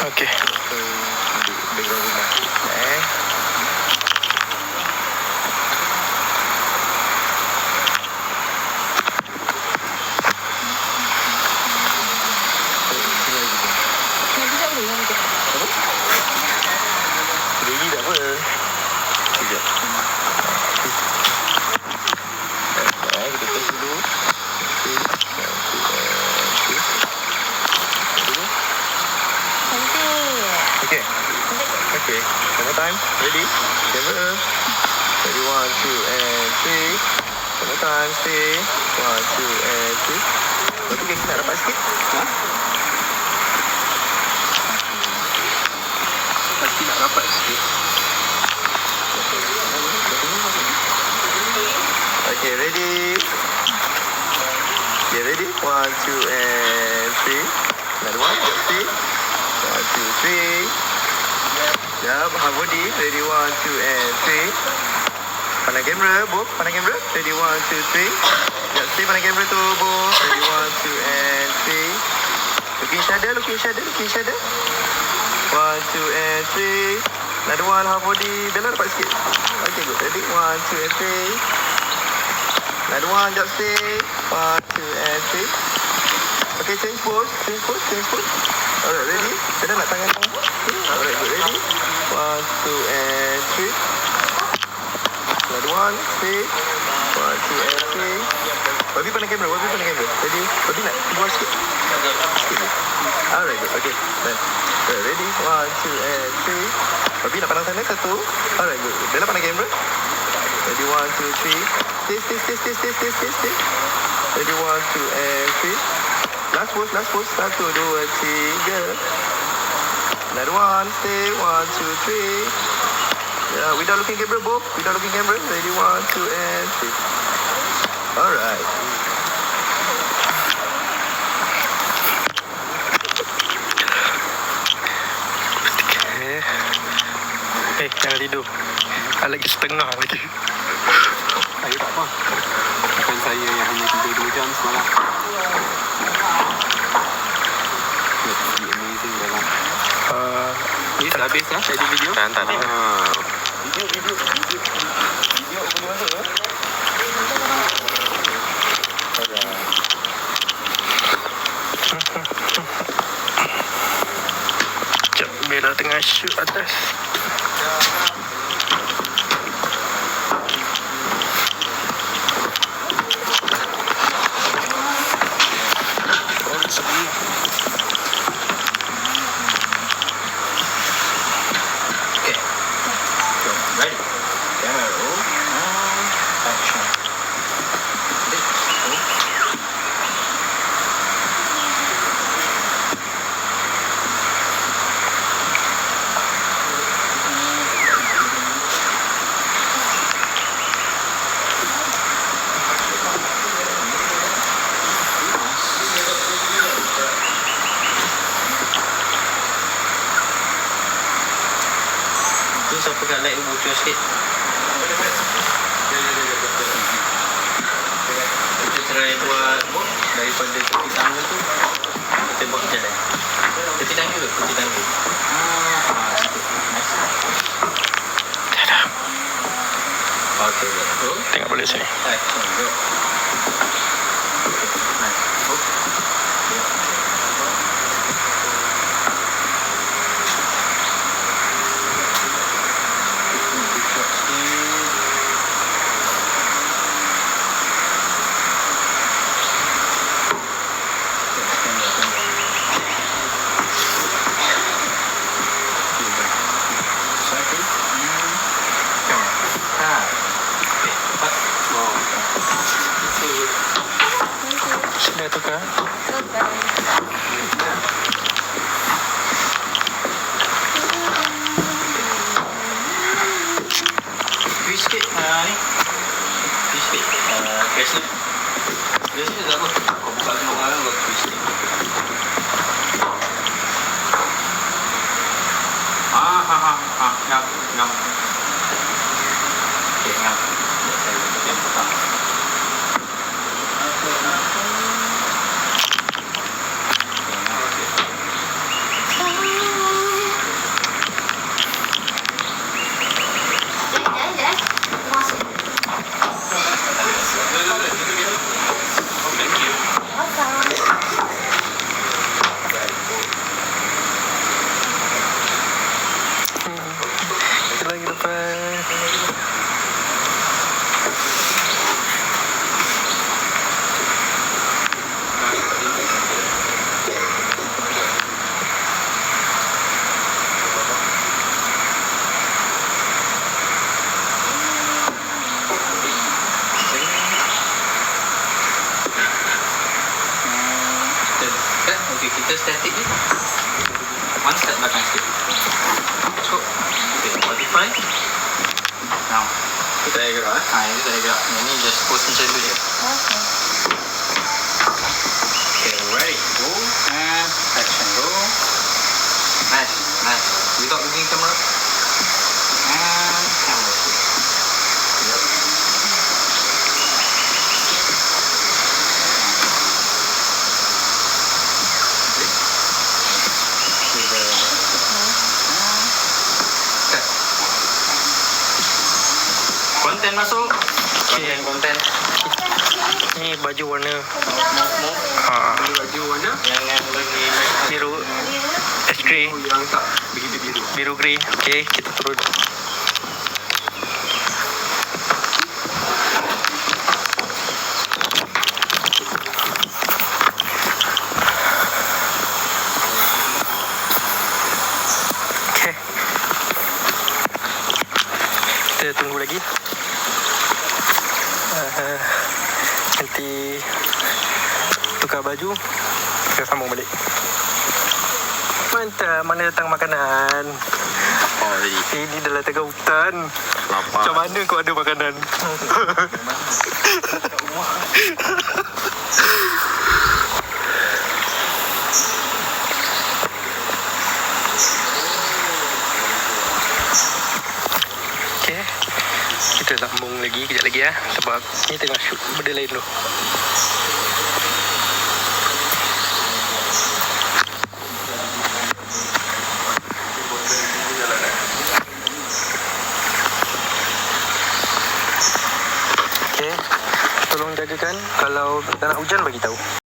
Okey. Background rumah. Ready tak apa? Sekejap. Kita test dulu. Okay. Okay. One more time. Ready? Camera. Ready, 1, 2, and 3. One more time. Stay. 1, 2, and 3. Lepas tu kaki nak dapat sikit. Kaki nak rapat sikit. Okay, ready? Okay, ready? 1, 2, and 3. Another one. Stay. 1, 2, 3. Jap, half body. Ready, 1, 2, and 3. Pandang kamera, both. Pandang kamera. Ready, 1, 2, 3. Jap, stay pandang kamera tu, both. Ready, 1, 2, and 3. Looking each other, looking each other, looking each other. 1, 2, and 3. Another one, half body. Bella dapat sikit. Okay, good. Ready, 1, 2, and 3. Another one, jap, stay. 1, 2, and 3. Okay, change pose, change pose, change pose. Alright, ready? Bella nak tangan kamu. Alright, good. Ready? 1, 2, and 3. Another one, stay. 1, 2, and 3. Babi pandang kamera, Babi pandang kamera. Ready? Babi nak keluar sikit. Alright, good. Okay, done. Alright, ready? 1, 2, and 3. Babi nak pandang sana, satu. Alright, good. Bella pandang kamera. Ready, 1, 2, 3. Stay. Ready, 1, 2, and 3. Last pose. 1, 2, 3. Another one, stay. 1, 2, 3. Yeah, without looking camera, both. Without looking camera. Ready, 1, 2, and 3. Alright. Jangan tidur. Lagi setengah lagi. Saya tak apa. Bukan saya yang hanya tidur 2 jam semalam. Let's be amazing dalam. Yes, habis lah tadi video. Tak. Video boleh masuk ke? Sekejap, Bella tengah shoot atas. Ready? Camera roll. Action. Tu siapa kat light bocor sikit. Kita try buat daripada tepi tangga tu. Kita buat jalan. Tepi tangga ke? Tepi tangga. Nice. Dah. Okay, betul. Tengok balik sini. Action, go. Okay, nice. Go. Sudah tukar. Twist sikit ni. Twist sikit. Crash ni. Biasanya tak apa. Kau buka semua orang kau twist sikit. Ngam. Okay, ngam. Yang pertama. belakang sikit. Cukup. Okay, Spotify. Now. Saya gerak. Ini saya gerak. Yang ni just post macam tu je. Okay, ready. Go. And action. Go. Nice. Nice. Without looking camera. And camera. Yep. Konten masuk. Konten. Ni baju warna Beli baju warna. Jangan beli biru, es grey, yang tak begitu biru. biru grey. Okay, kita turun. Okay. Kita tunggu lagi. Nanti tukar baju, kita sambung balik. Mantap, mana datang makanan? Oh, jadi Ini dalam tengah hutan. lapar. Macam mana kau ada makanan? Okay, kita sambung lagi kejap lagi ya. Sebab ni tengah shoot benda lain tu. Okay, tolong jagakan. Kalau tak nak hujan bagi tahu.